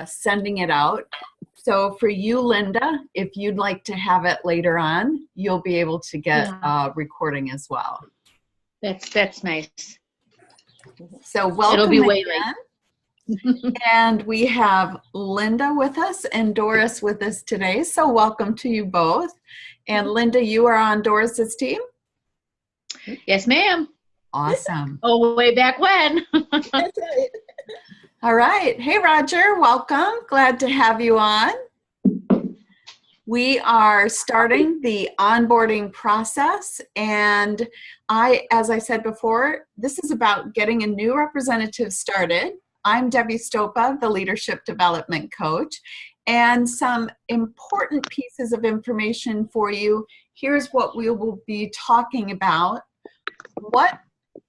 sending it out. So for you, Linda, if you'd like to have it later on, you'll be able to get a recording as well. That's nice. So welcome. It'll be way late. And we have Linda with us and Doris with us today. So welcome to you both. And Linda, you are on Doris's team? Yes, ma'am. Awesome. Oh, way back when. That's right. All right. Hey, Roger, welcome. Glad to have you on. We are starting the onboarding process, and as I said before, this is about getting a new representative started. I'm Debbie Stopa, the Leadership Development Coach, and some important pieces of information for you. Here's what we will be talking about. What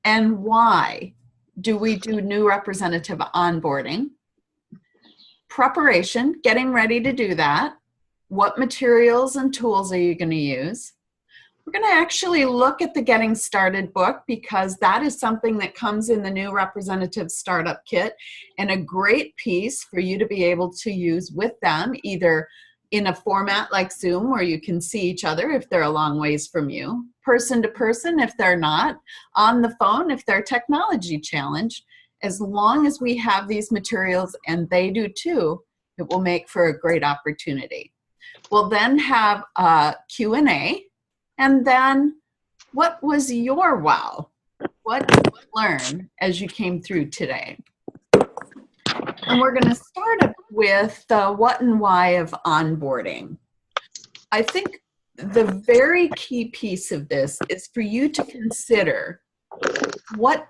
and why do we do new representative onboarding? Preparation, getting ready to do that. What materials and tools are you going to use? We're going to actually look at the Getting Started book because that is something that comes in the new Representative Startup Kit and a great piece for you to be able to use with them, either in a format like Zoom where you can see each other if they're a long ways from you, person to person if they're not, on the phone if they're technology challenged. As long as we have these materials, and they do too, it will make for a great opportunity. We'll then have a Q&A, and then what was your wow? What did you learn as you came through today? And we're going to start with the what and why of onboarding. I think the very key piece of this is for you to consider what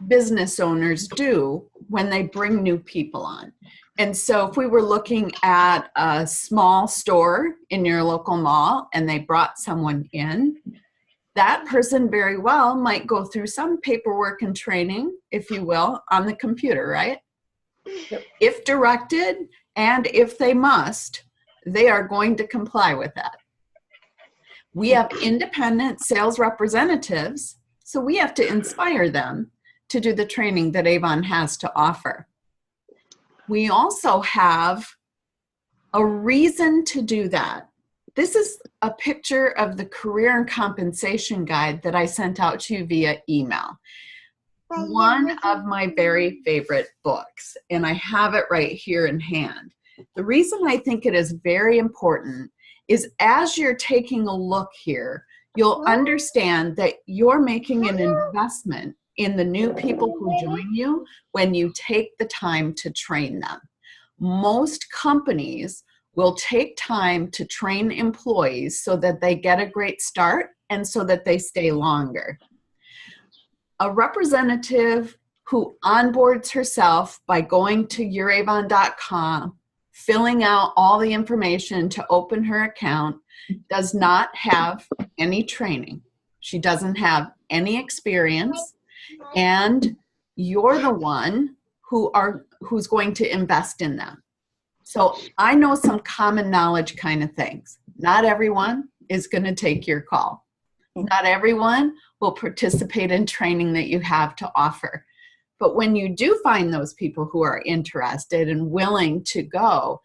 business owners do when they bring new people on. And so if we were looking at a small store in your local mall and they brought someone in, that person very well might go through some paperwork and training, if you will, on the computer, right? If directed and if they must, they are going to comply with that. We have independent sales representatives, so we have to inspire them to do the training that Avon has to offer. We also have a reason to do that. This is a picture of the career and compensation guide that I sent out to you via email. One of my very favorite books, and I have it right here in hand. The reason I think it is very important is as you're taking a look here, you'll understand that you're making an investment in the new people who join you when you take the time to train them. Most companies will take time to train employees so that they get a great start and so that they stay longer. A representative who onboards herself by going to youravon.com, filling out all the information to open her account, does not have any training. She doesn't have any experience, and you're the one who's going to invest in them. So I know some common knowledge kind of things. Not everyone is going to take your call. Not everyone will participate in training that you have to offer. But when you do find those people who are interested and willing to go,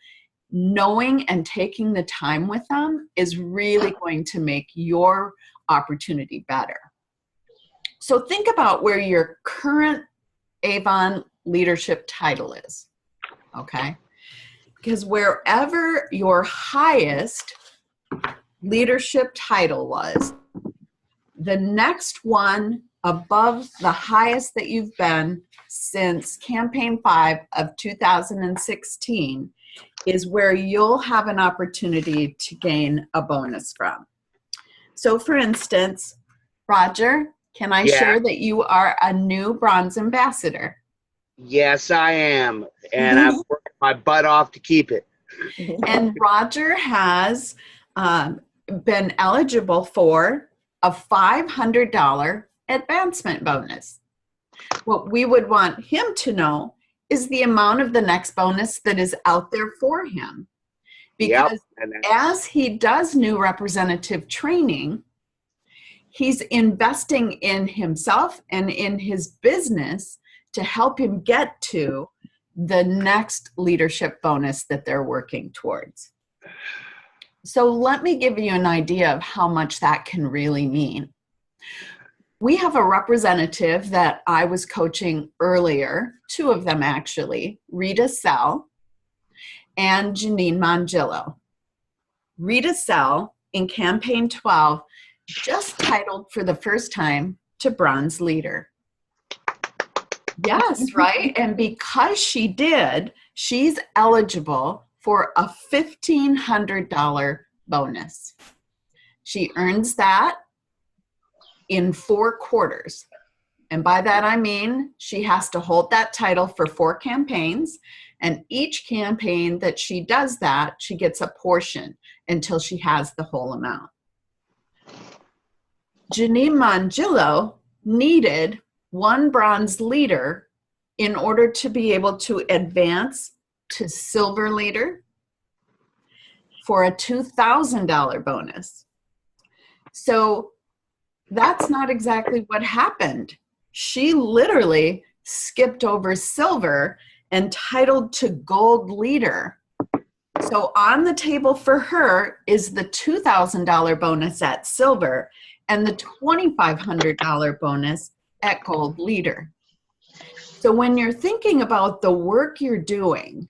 knowing and taking the time with them is really going to make your opportunity better. So think about where your current Avon leadership title is, okay? Because wherever your highest leadership title was, the next one above the highest that you've been since Campaign 5 of 2016 is where you'll have an opportunity to gain a bonus from. So for instance, Roger, can I share that you are a new bronze ambassador? Yes, I am. And I'm working my butt off to keep it. And Roger has been eligible for a $500 advancement bonus. What we would want him to know is the amount of the next bonus that is out there for him. Because as he does new representative training, he's investing in himself and in his business to help him get to the next leadership bonus that they're working towards. So let me give you an idea of how much that can really mean. We have a representative that I was coaching earlier, two of them actually, Rita Sell and Janine Mongillo. Rita Sell in Campaign 12 just titled for the first time to Bronze Leader. Yes, right? And because she did, she's eligible for a $1,500 bonus. She earns that in 4 quarters. And by that I mean she has to hold that title for 4 campaigns, and each campaign that she does that, she gets a portion until she has the whole amount. Janine Mongillo needed 1 bronze leader in order to be able to advance to silver leader for a $2,000 bonus. So that's not exactly what happened. She literally skipped over silver and titled to gold leader. So on the table for her is the $2,000 bonus at silver and the $2,500 bonus at gold leader. So when you're thinking about the work you're doing,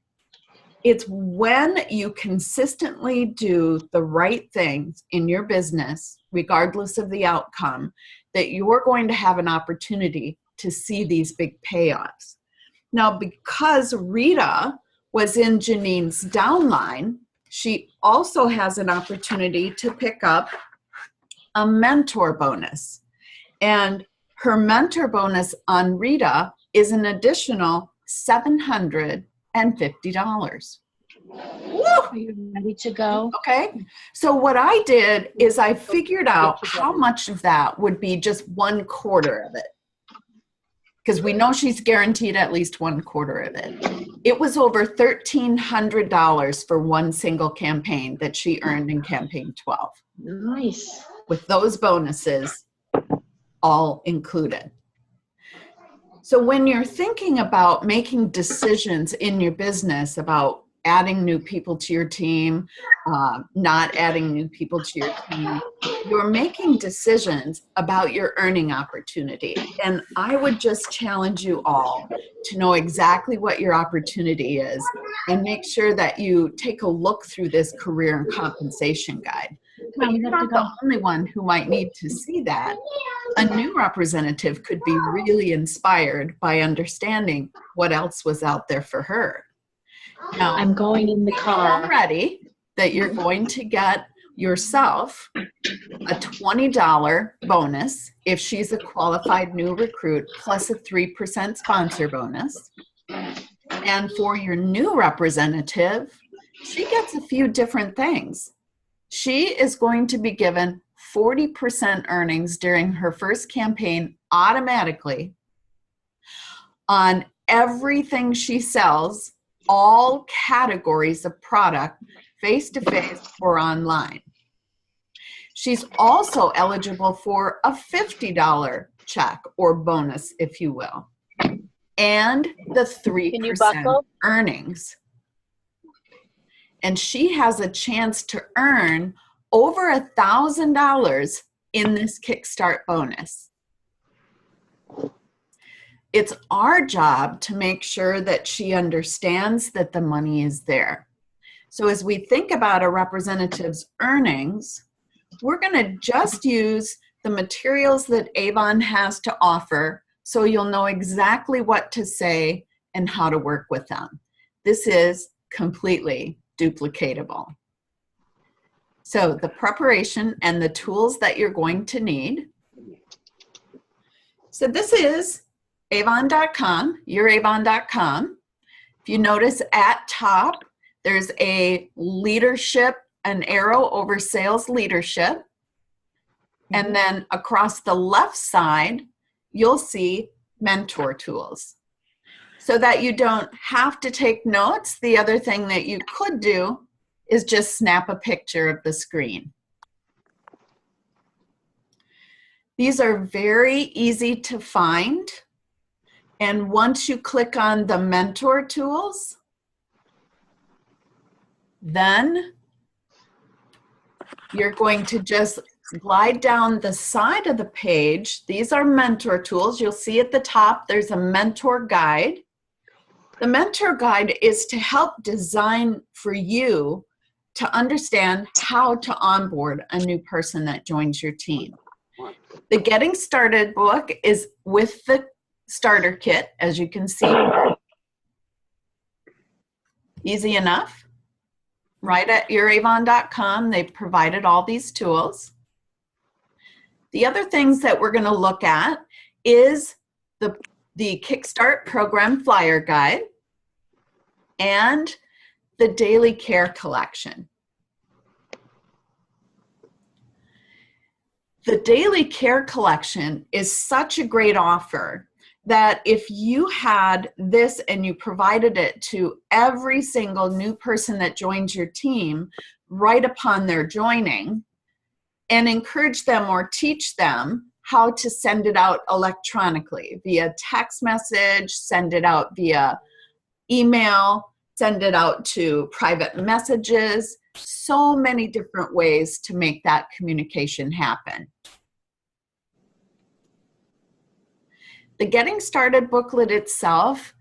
it's when you consistently do the right things in your business, regardless of the outcome, that you're going to have an opportunity to see these big payoffs. Now, because Rita was in Janine's downline, she also has an opportunity to pick up a mentor bonus. And her mentor bonus on Rita is an additional $750. Woo! Are you ready to go? Okay. So what I did is I figured out how much of that would be just 1/4 of it. Because we know she's guaranteed at least 1/4 of it. It was over $1,300 for one single campaign that she earned in Campaign 12. Nice. With those bonuses all included. So when you're thinking about making decisions in your business about adding new people to your team, not adding new people to your team, you're making decisions about your earning opportunity. And I would just challenge you all to know exactly what your opportunity is and make sure that you take a look through this career and compensation guide. But you're not the only one who might need to see that. A new representative could be really inspired by understanding what else was out there for her. Now, I'm going in the car. Already that you're going to get yourself a $20 bonus if she's a qualified new recruit, plus a 3% sponsor bonus. And for your new representative, she gets a few different things. She is going to be given 40% earnings during her first campaign automatically on everything she sells, all categories of product, face-to-face or online. She's also eligible for a $50 check or bonus, if you will, and the 3% earnings. And she has a chance to earn over $1,000 in this Kickstart bonus. It's our job to make sure that she understands that the money is there. So as we think about a representative's earnings, we're going to just use the materials that Avon has to offer so you'll know exactly what to say and how to work with them. This is completely duplicatable. So the preparation and the tools that you're going to need. So this is avon.com, youravon.com. If you notice at top, there's a leadership, an arrow over sales leadership. And then across the left side, you'll see mentor tools. So that you don't have to take notes, the other thing that you could do is just snap a picture of the screen. These are very easy to find. And once you click on the mentor tools, then you're going to just glide down the side of the page. These are mentor tools. You'll see at the top, there's a mentor guide. The mentor guide is to help design for you to understand how to onboard a new person that joins your team. The Getting Started book is with the starter kit, as you can see. Easy enough. Right at youravon.com, they provided all these tools. The other things that we're going to look at is the Kickstart Program Flyer Guide and the Daily Care Collection. The Daily Care Collection is such a great offer that if you had this and you provided it to every single new person that joins your team right upon their joining, and encourage them or teach them how to send it out electronically via text message, send it out via email, send it out to private messages, so many different ways to make that communication happen. The Getting Started booklet itself,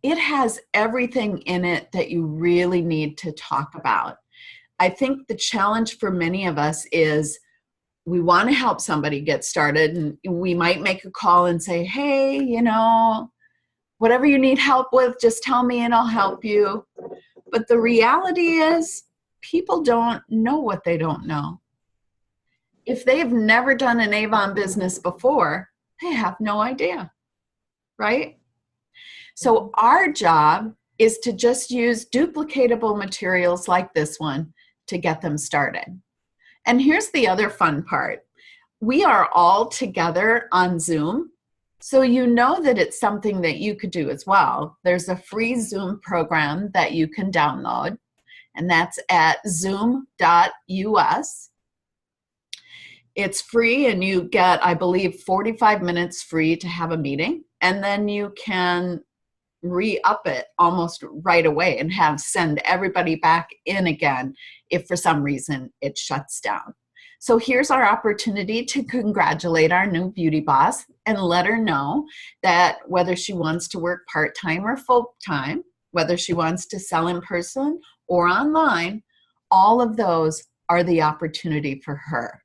it has everything in it that you really need to talk about. I think the challenge for many of us is we want to help somebody get started, and we might make a call and say, hey, you know, whatever you need help with, just tell me and I'll help you. But the reality is people don't know what they don't know. If they've never done an Avon business before, they have no idea, right? So our job is to just use duplicatable materials like this one to get them started. And here's the other fun part. We are all together on Zoom, so you know that it's something that you could do as well. There's a free Zoom program that you can download, and that's at zoom.us. It's free, and you get, I believe, 45 minutes free to have a meeting, and then you can re-up it almost right away and send everybody back in again if for some reason it shuts down. So here's our opportunity to congratulate our new beauty boss and let her know that whether she wants to work part-time or full-time, whether she wants to sell in person or online, all of those are the opportunity for her.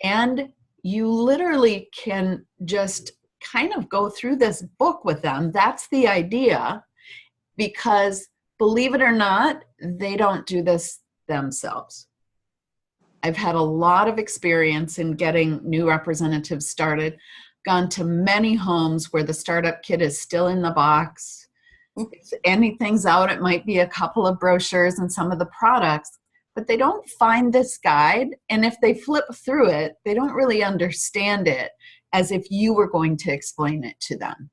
And you literally can just kind of go through this book with them. That's the idea, because believe it or not, they don't do this themselves. I've had a lot of experience in getting new representatives started, gone to many homes where the startup kit is still in the box. If anything's out, it might be a couple of brochures and some of the products, but they don't find this guide. And if they flip through it, they don't really understand it as if you were going to explain it to them.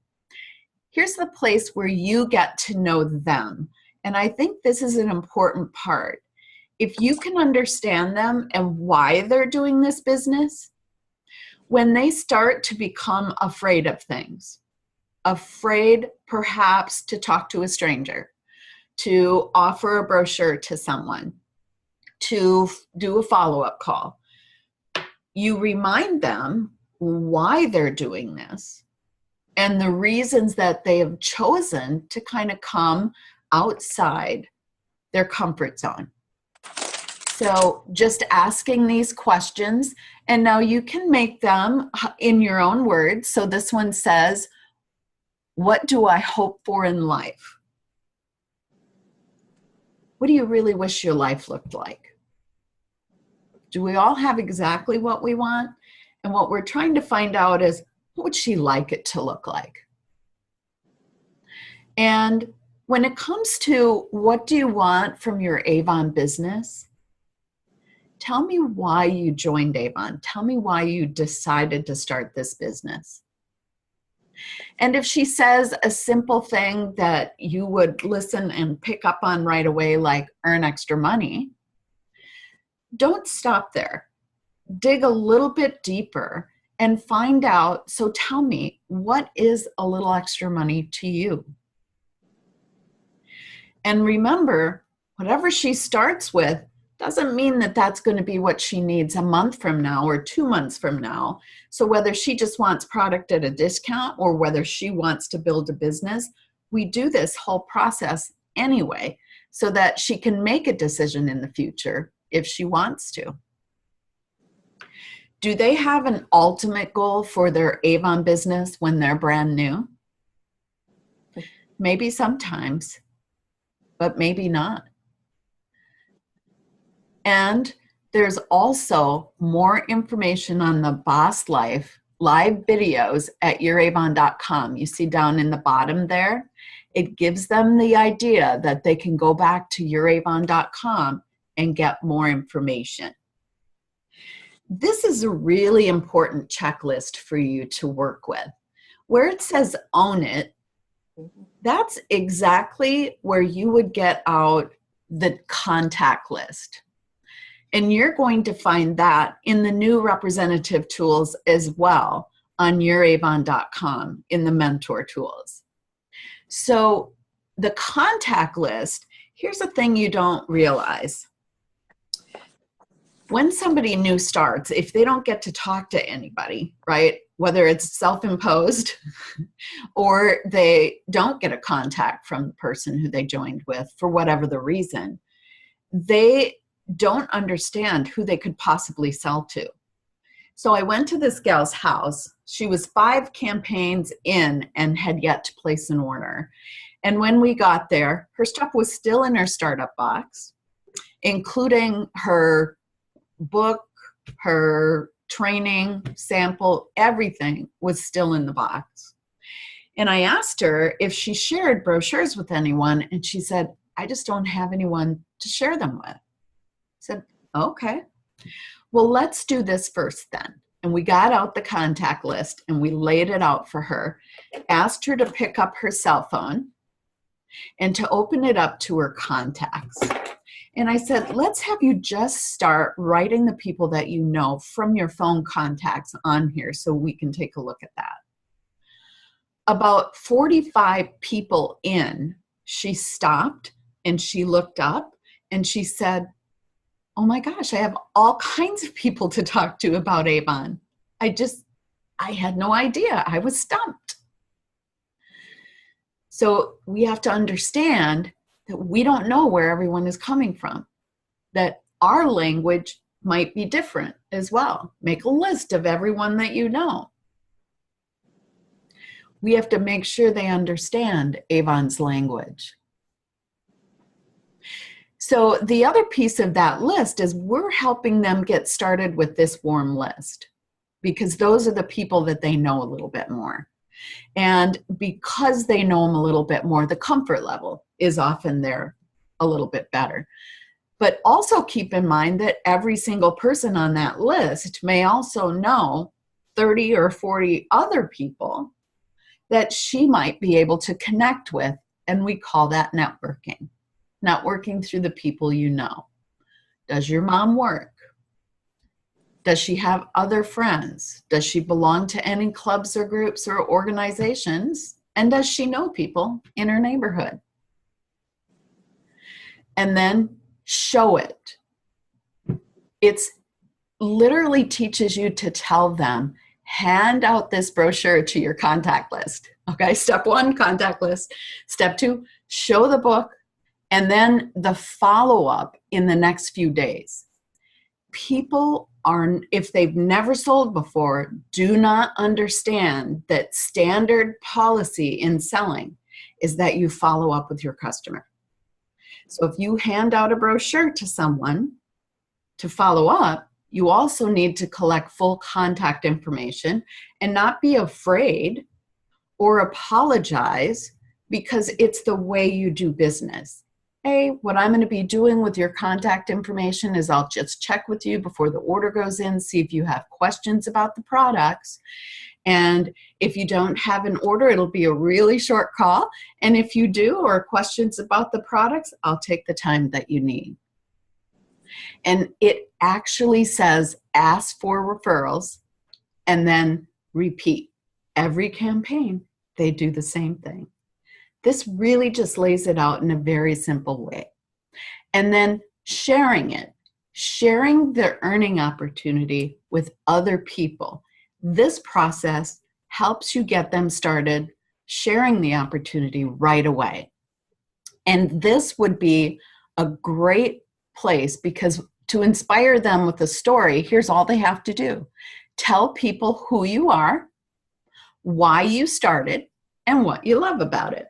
Here's the place where you get to know them. And I think this is an important part. If you can understand them and why they're doing this business, when they start to become afraid of things, afraid perhaps to talk to a stranger, to offer a brochure to someone, to do a follow-up call, you remind them why they're doing this and the reasons that they have chosen to kind of come outside their comfort zone. So just asking these questions, and now you can make them in your own words. So this one says, what do I hope for in life? What do you really wish your life looked like? Do we all have exactly what we want? And what we're trying to find out is, what would she like it to look like? And when it comes to what do you want from your Avon business, tell me why you joined Avon. Tell me why you decided to start this business. And if she says a simple thing that you would listen and pick up on right away, like earn extra money, don't stop there. Dig a little bit deeper and find out. So tell me, what is a little extra money to you? And remember, whatever she starts with doesn't mean that that's going to be what she needs a month from now or 2 months from now. So whether she just wants product at a discount or whether she wants to build a business, we do this whole process anyway so that she can make a decision in the future if she wants to. Do they have an ultimate goal for their Avon business when they're brand new? Maybe sometimes, but maybe not. And there's also more information on the Boss Life live videos at youravon.com. You see down in the bottom there, it gives them the idea that they can go back to youravon.com and get more information. This is a really important checklist for you to work with. Where it says own it, that's exactly where you would get out the contact list. And you're going to find that in the new representative tools as well on youravon.com in the mentor tools. So the contact list, here's the thing you don't realize. When somebody new starts, if they don't get to talk to anybody, right, whether it's self-imposed or they don't get a contact from the person who they joined with for whatever the reason, they don't understand who they could possibly sell to. So I went to this gal's house. She was 5 campaigns in and had yet to place an order. And when we got there, her stuff was still in her startup box, including her book, her training sample, everything was still in the box. And I asked her if she shared brochures with anyone, and she said, I just don't have anyone to share them with. I said, okay, well, let's do this first then. And we got out the contact list and we laid it out for her, asked her to pick up her cell phone and to open it up to her contacts. And I said, let's have you just start writing the people that you know from your phone contacts on here so we can take a look at that. About 45 people in, she stopped and she looked up and she said, oh my gosh, I have all kinds of people to talk to about Avon. I had no idea. I was stumped. So we have to understand that we don't know where everyone is coming from, that our language might be different as well. Make a list of everyone that you know. We have to make sure they understand Avon's language. So the other piece of that list is we're helping them get started with this warm list because those are the people that they know a little bit more. And because they know them a little bit more, the comfort level is often there a little bit better. But also keep in mind that every single person on that list may also know 30 or 40 other people that she might be able to connect with, and we call that networking. Networking through the people you know. Does your mom work? Does she have other friends? Does she belong to any clubs or groups or organizations? And does she know people in her neighborhood? And then show it. It's literally teaches you to tell them, hand out this brochure to your contact list. Okay, step 1, contact list. Step 2, show the book. And then the follow-up in the next few days. People are, if they've never sold before, do not understand that standard policy in selling is that you follow up with your customer. So if you hand out a brochure to someone to follow up, you also need to collect full contact information and not be afraid or apologize because it's the way you do business. Hey, what I'm going to be doing with your contact information is I'll just check with you before the order goes in, see if you have questions about the products. And if you don't have an order, it'll be a really short call. And if you do, or questions about the products, I'll take the time that you need. And it actually says ask for referrals and then repeat. Every campaign, they do the same thing. This really just lays it out in a very simple way. And then sharing it, sharing the earning opportunity with other people. This process helps you get them started sharing the opportunity right away. And this would be a great place, because to inspire them with a story, here's all they have to do. Tell people who you are, why you started, and what you love about it.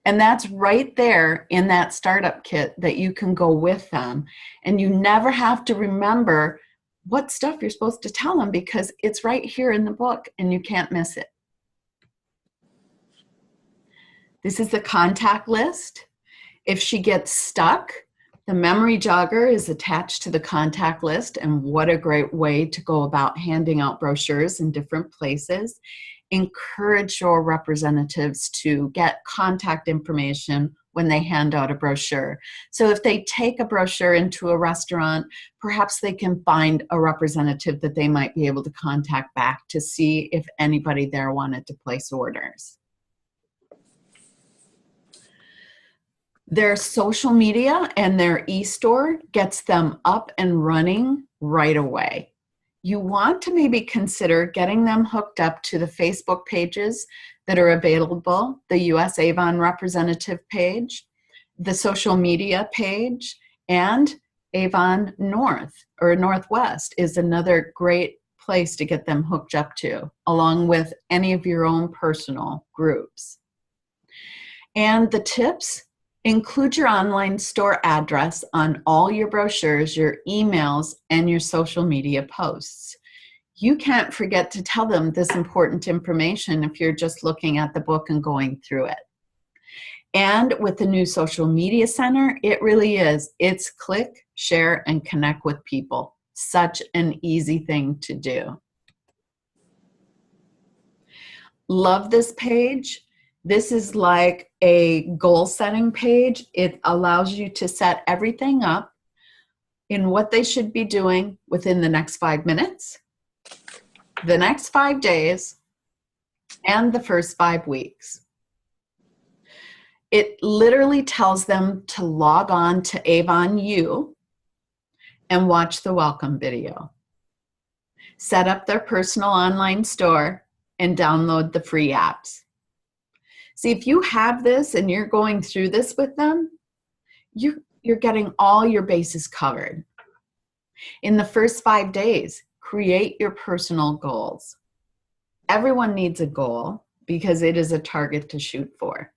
And that's right there in that startup kit that you can go with them. And you never have to remember what stuff you're supposed to tell them, because it's right here in the book and you can't miss it. This is the contact list. If she gets stuck, the memory jogger is attached to the contact list, and what a great way to go about handing out brochures in different places. Encourage your representatives to get contact information when they hand out a brochure. So if they take a brochure into a restaurant, perhaps they can find a representative that they might be able to contact back to see if anybody there wanted to place orders. Their social media and their e-store gets them up and running right away. You want to maybe consider getting them hooked up to the Facebook pages that are available, the US Avon representative page, the social media page, and Avon North or Northwest is another great place to get them hooked up to, along with any of your own personal groups. And the tips: include your online store address on all your brochures, your emails, and your social media posts. You can't forget to tell them this important information if you're just looking at the book and going through it. And with the new social media center, it really is. It's click, share, and connect with people. Such an easy thing to do. Love this page. This is like a goal setting page. It allows you to set everything up in what they should be doing within the next 5 minutes, the next 5 days, and the first 5 weeks. It literally tells them to log on to Avon U and watch the welcome video, set up their personal online store, and download the free apps. See, if you have this and you're going through this with them, you're getting all your bases covered. In the first 5 days, create your personal goals. Everyone needs a goal because it is a target to shoot for.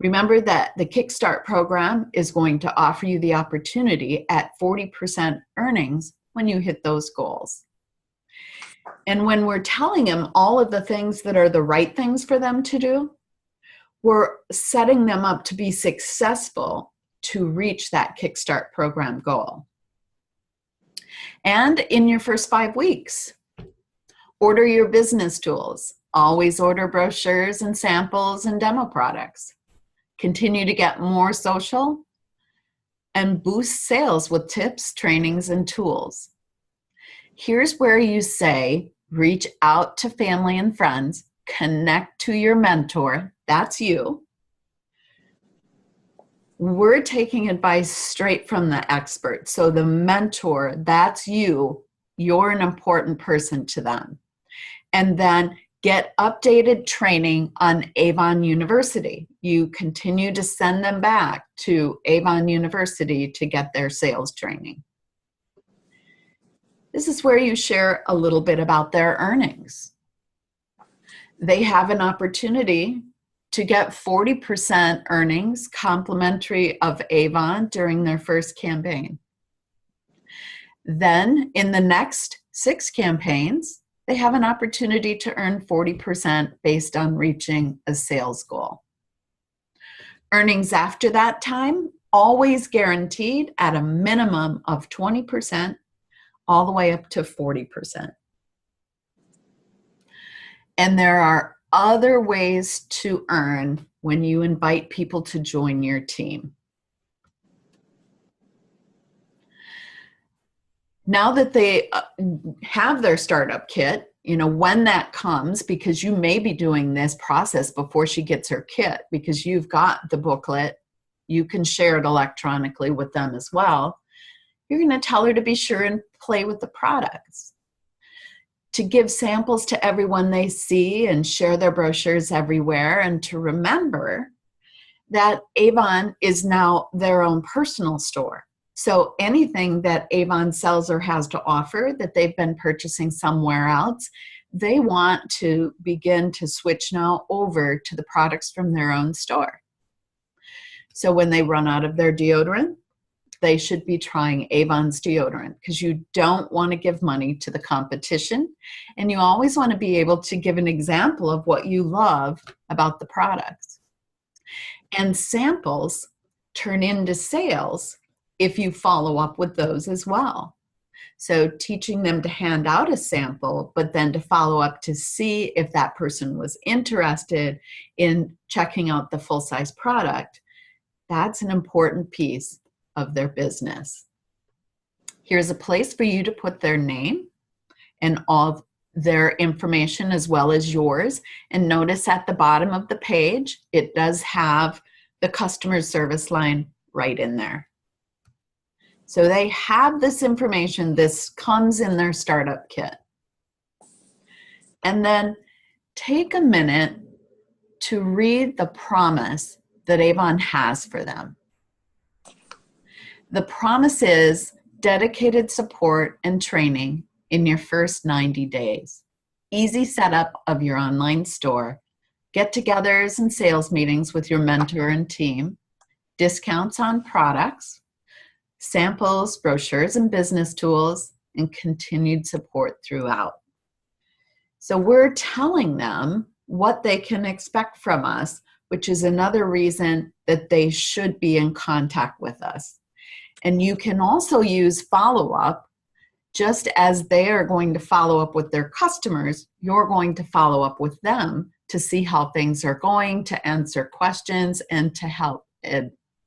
Remember that the Kickstart program is going to offer you the opportunity at 40% earnings when you hit those goals. And when we're telling them all of the things that are the right things for them to do, we're setting them up to be successful to reach that Kickstart program goal. And in your first 5 weeks, order your business tools. Always order brochures and samples and demo products. Continue to get more social and boost sales with tips, trainings, and tools. Here's where you say, reach out to family and friends, connect to your mentor, that's you. We're taking advice straight from the expert. So the mentor, that's you. You're an important person to them. And then get updated training on Avon University. You continue to send them back to Avon University to get their sales training. This is where you share a little bit about their earnings. They have an opportunity to get 40% earnings complimentary of Avon during their first campaign. Then in the next 6 campaigns, they have an opportunity to earn 40% based on reaching a sales goal. Earnings after that time, always guaranteed at a minimum of 20%, all the way up to 40%. And there are other ways to earn when you invite people to join your team. Now that they have their startup kit, when that comes, because you may be doing this process before she gets her kit, because you've got the booklet, you can share it electronically with them as well. You're going to tell her to be sure and play with the products, to give samples to everyone they see and share their brochures everywhere, and to remember that Avon is now their own personal store. So anything that Avon sells or has to offer that they've been purchasing somewhere else, they want to begin to switch now over to the products from their own store. So when they run out of their deodorant, they should be trying Avon's deodorant, because you don't want to give money to the competition, and you always want to be able to give an example of what you love about the products. And samples turn into sales if you follow up with those as well. So teaching them to hand out a sample, but then to follow up to see if that person was interested in checking out the full-size product, that's an important piece of their business. Here's a place for you to put their name and all their information as well as yours. And notice at the bottom of the page, it does have the customer service line right in there. So they have this information. This comes in their startup kit. And then take a minute to read the promise that Avon has for them. The promise is dedicated support and training in your first 90 days, easy setup of your online store, get-togethers and sales meetings with your mentor and team, discounts on products, samples, brochures, and business tools, and continued support throughout. So we're telling them what they can expect from us, which is another reason that they should be in contact with us. And you can also use follow-up. Just as they are going to follow up with their customers, you're going to follow up with them to see how things are going, to answer questions, and to help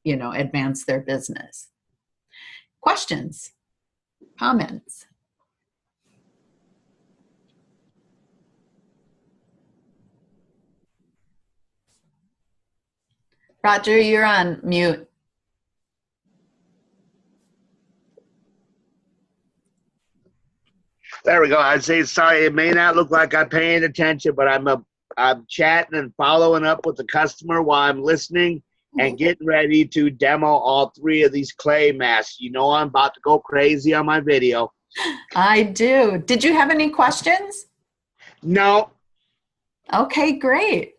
advance their business. Questions? Comments? Roger, you're on mute. There we go. I'd say sorry. It may not look like I'm paying attention, but I'm chatting and following up with the customer while I'm listening and getting ready to demo all 3 of these clay masks. You know I'm about to go crazy on my video. I do. Did you have any questions? No. Okay, great.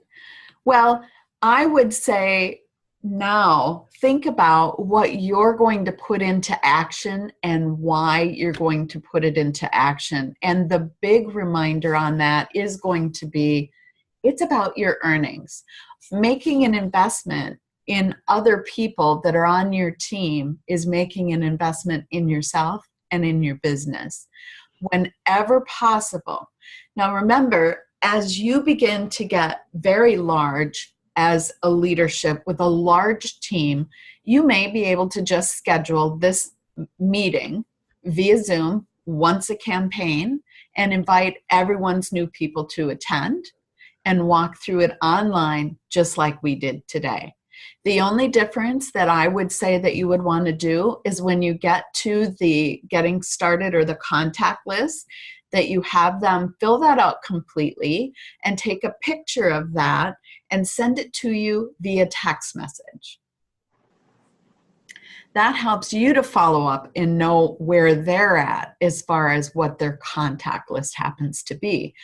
Well, I would say now think about what you're going to put into action and why you're going to put it into action. And the big reminder on that is going to be, it's about your earnings. Making an investment in other people that are on your team is making an investment in yourself and in your business whenever possible. Now remember, as you begin to get very large as a leadership with a large team, you may be able to just schedule this meeting via Zoom once a campaign and invite everyone's new people to attend and walk through it online just like we did today. The only difference that I would say that you would want to do is when you get to the getting started or the contact list, that you have them fill that out completely and take a picture of that and send it to you via text message. That helps you to follow up and know where they're at as far as what their contact list happens to be.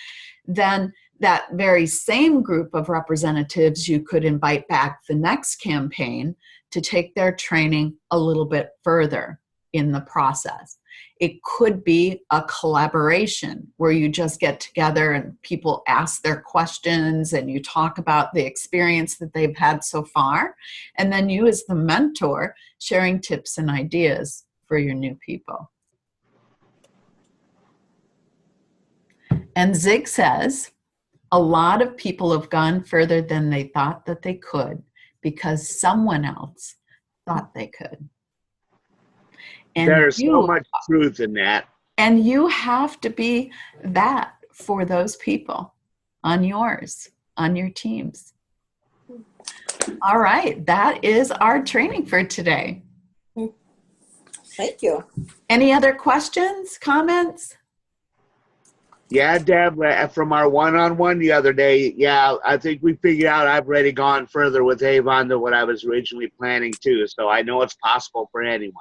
Then that very same group of representatives, you could invite back the next campaign to take their training a little bit further in the process. It could be a collaboration where you just get together and people ask their questions and you talk about the experience that they've had so far. And then you as the mentor sharing tips and ideas for your new people. And Zig says, a lot of people have gone further than they thought that they could because someone else thought they could. And There's so you much truth in that. and you have to be that for those people on yours, on your teams. All right, that is our training for today. Thank you. Any other questions, comments? Yeah, Deb, from our one-on-one the other day, yeah, I think we figured out I've already gone further with Avon than what I was originally planning to. So I know it's possible for anyone.